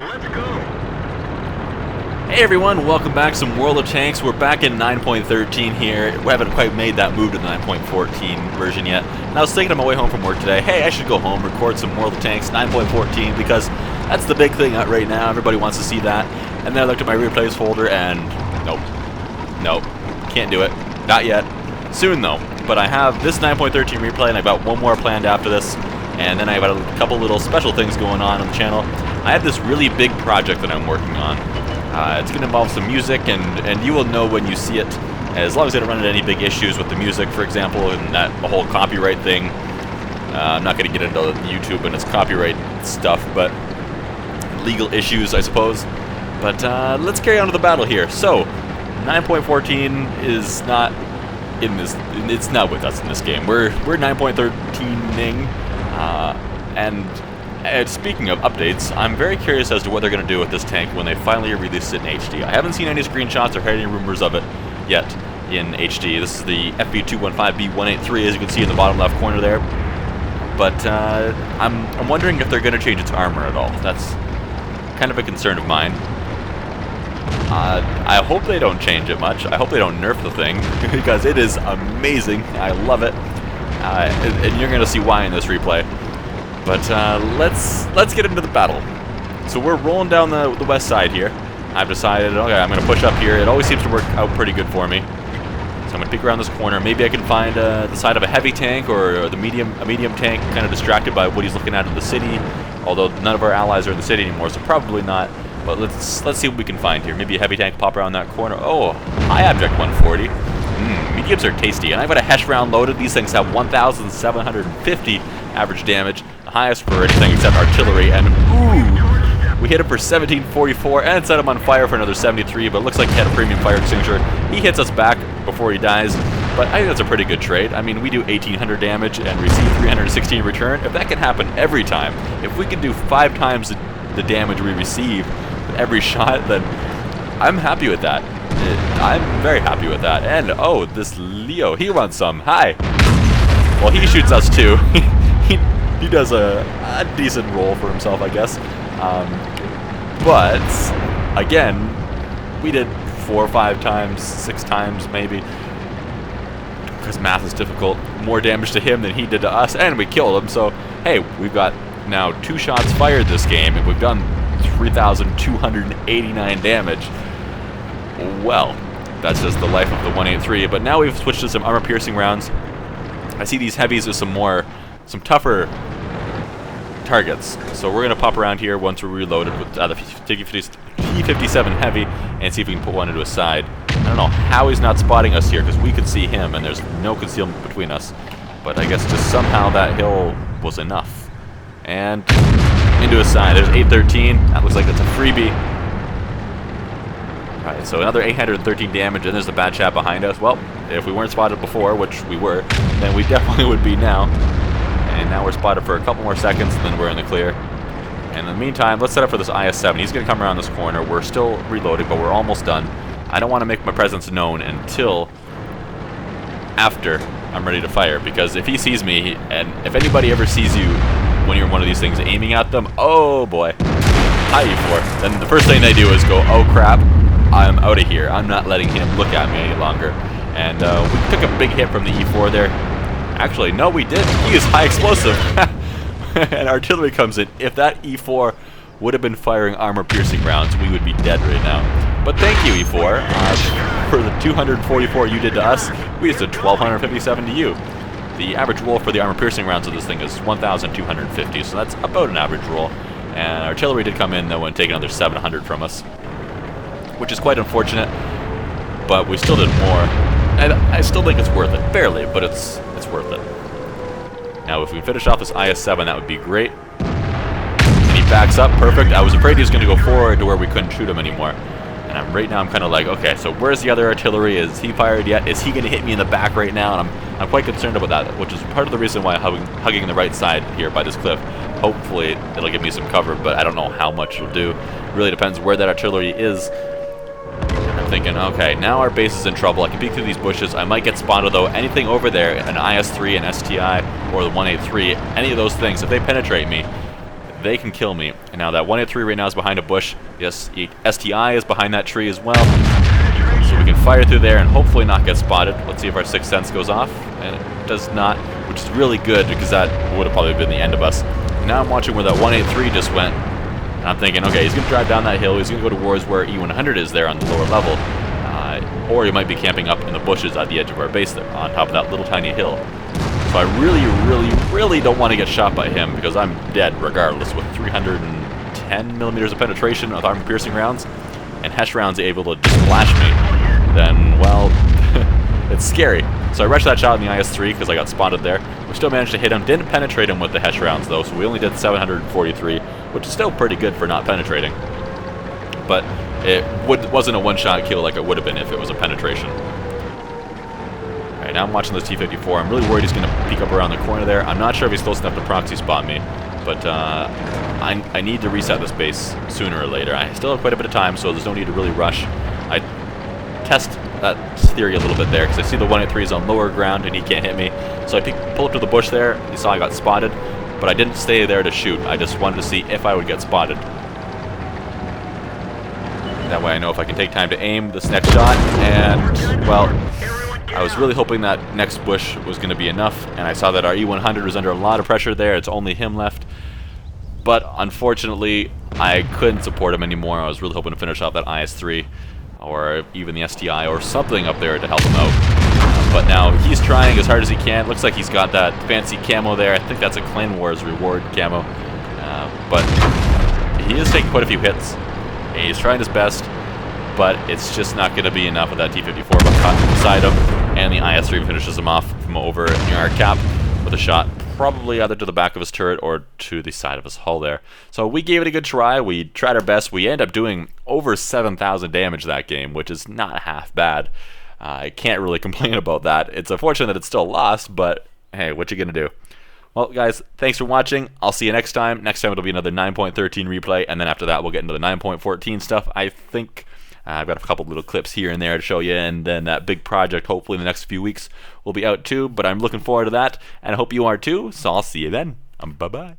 Let's go. Hey everyone, welcome back to some World of Tanks. We're back in 9.13 here. We haven't quite made that move to the 9.14 version yet. And I was thinking on my way home from work today, hey, I should go home, record some World of Tanks 9.14 because that's the big thing out right now. Everybody wants to see that. And then I looked at my replays folder and nope, can't do it. Not yet. Soon though. But I have this 9.13 replay and I've got one more planned after this. And then I've got a couple little special things going on the channel. I have this really big project that I'm working on. It's going to involve some music, and you will know when you see it, as long as I don't run into any big issues with the music, for example, and that whole copyright thing. I'm not going to get into YouTube and its copyright stuff, but legal issues, I suppose. But let's carry on to the battle here. So, 9.14 is not in this. It's not with us in this game. We're 9.13ing, and speaking of updates, I'm very curious as to what they're going to do with this tank when they finally release it in HD. I haven't seen any screenshots or heard any rumors of it yet in HD. This is the FV215b 183, as you can see in the bottom left corner there. But I'm wondering if they're going to change its armor at all. That's kind of a concern of mine. I hope they don't change it much. I hope they don't nerf the thing, because it is amazing. I love it. And you're going to see why in this replay. But let's get into the battle. So we're rolling down the west side here. I've decided, okay, I'm going to push up here. It always seems to work out pretty good for me. So I'm going to peek around this corner. Maybe I can find the side of a heavy tank or a medium tank, kind of distracted by what he's looking at in the city. Although none of our allies are in the city anymore, so probably not. But let's see what we can find here. Maybe a heavy tank pop around that corner. Oh, high object 140. Mediums are tasty, and I've got a Hesh round loaded. These things have 1,750 average damage, the highest for anything except artillery. And ooh, we hit him for 1744 and set him on fire for another 73. But it looks like he had a premium fire extinguisher. He hits us back before he dies. But I think that's a pretty good trade. I mean, we do 1,800 damage and receive 316 in return. If that can happen every time, if we can do 5 times the damage we receive with every shot, then I'm happy with that. I'm very happy with that. And oh, this Leo, he wants some. Hi. Well, he shoots us too. he does a decent roll for himself, I guess. But again, we did 4 or 5 times, 6 times maybe, because math is difficult. More damage to him than he did to us, and we killed him. So hey, we've got now 2 shots fired this game, and we've done 3,289 damage. Well, that's just the life of the 183. But now we've switched to some armor-piercing rounds. I see these heavies with some tougher targets. So we're gonna pop around here once we're reloaded with the T57 heavy and see if we can put one into a side. I don't know how he's not spotting us here, because we could see him and there's no concealment between us. But I guess just somehow that hill was enough. And into a side. There's 813. That looks like it's a freebie. Alright, so another 813 damage, and there's the bad chat behind us. Well, if we weren't spotted before, which we were, then we definitely would be now. And now we're spotted for a couple more seconds, and then we're in the clear. And in the meantime, let's set up for this IS-7. He's going to come around this corner. We're still reloading, but we're almost done. I don't want to make my presence known until after I'm ready to fire, because if he sees me, and if anybody ever sees you when you're in one of these things aiming at them, oh boy, hi E4. Then the first thing they do is go, oh crap, I'm out of here. I'm not letting him look at me any longer. And we took a big hit from the E4 there. Actually, no, we did. He is high explosive. And artillery comes in. If that E4 would have been firing armor-piercing rounds, we would be dead right now. But thank you, E4, for the 244 you did to us. We just did 1,257 to you. The average roll for the armor-piercing rounds of this thing is 1,250, so that's about an average roll. And artillery did come in, though, and take another 700 from us, which is quite unfortunate, but we still did more. And I still think it's worth it. Barely, but it's worth it. Now, if we finish off this IS-7, that would be great. And he backs up, perfect. I was afraid he was going to go forward to where we couldn't shoot him anymore. And right now I'm kind of like, okay, so where's the other artillery? Is he fired yet? Is he going to hit me in the back right now? And I'm quite concerned about that, which is part of the reason why I'm hugging the right side here by this cliff. Hopefully it'll give me some cover, but I don't know how much it'll do. It really depends where that artillery is. I'm thinking, okay, now our base is in trouble. I can peek through these bushes. I might get spotted, though. Anything over there, an IS-3, an STI, or the 183, any of those things, if they penetrate me, they can kill me. And now that 183 right now is behind a bush. Yes, STI is behind that tree as well. So we can fire through there and hopefully not get spotted. Let's see if our sixth sense goes off. And it does not, which is really good because that would have probably been the end of us. And now I'm watching where that 183 just went. And I'm thinking, okay, he's going to drive down that hill. He's going to go towards where E100 is there on the lower level. Or he might be camping up in the bushes at the edge of our base there, on top of that little tiny hill. So I really don't want to get shot by him because I'm dead regardless with 310 millimeters of penetration with armor-piercing rounds and HESH rounds able to just flash me. Then, well, it's scary. So I rushed that shot in the IS-3 because I got spotted there. We still managed to hit him. Didn't penetrate him with the HESH rounds though, so we only did 743, which is still pretty good for not penetrating. But it wasn't a one-shot kill like it would have been if it was a penetration. Alright, now I'm watching this T-54. I'm really worried he's going to peek up around the corner there. I'm not sure if he's close enough to proxy spot me, but I need to reset this base sooner or later. I still have quite a bit of time, so there's no need to really rush. I test that theory a little bit there, because I see the 183 is on lower ground and he can't hit me. So I pull up to the bush there. You saw I got spotted, but I didn't stay there to shoot. I just wanted to see if I would get spotted. That way I know if I can take time to aim this next shot, and, well, I was really hoping that next bush was going to be enough, and I saw that our E100 was under a lot of pressure there. It's only him left. But, unfortunately, I couldn't support him anymore. I was really hoping to finish off that IS-3, or even the STI, or something up there to help him out. But now he's trying as hard as he can. Looks like he's got that fancy camo there. I think that's a Clan Wars reward camo. But he is taking quite a few hits. He's trying his best, but it's just not going to be enough with that T-54. But caught beside him, and the IS-3 finishes him off from over near our cap with a shot probably either to the back of his turret or to the side of his hull there. So we gave it a good try. We tried our best. We ended up doing over 7,000 damage that game, which is not half bad. I can't really complain about that. It's unfortunate that it's still lost, but hey, what you gonna do? Well, guys, thanks for watching. I'll see you next time. Next time it'll be another 9.13 replay, and then after that we'll get into the 9.14 stuff. I think I've got a couple little clips here and there to show you, and then that big project hopefully in the next few weeks will be out too, but I'm looking forward to that, and I hope you are too, so I'll see you then. Bye-bye.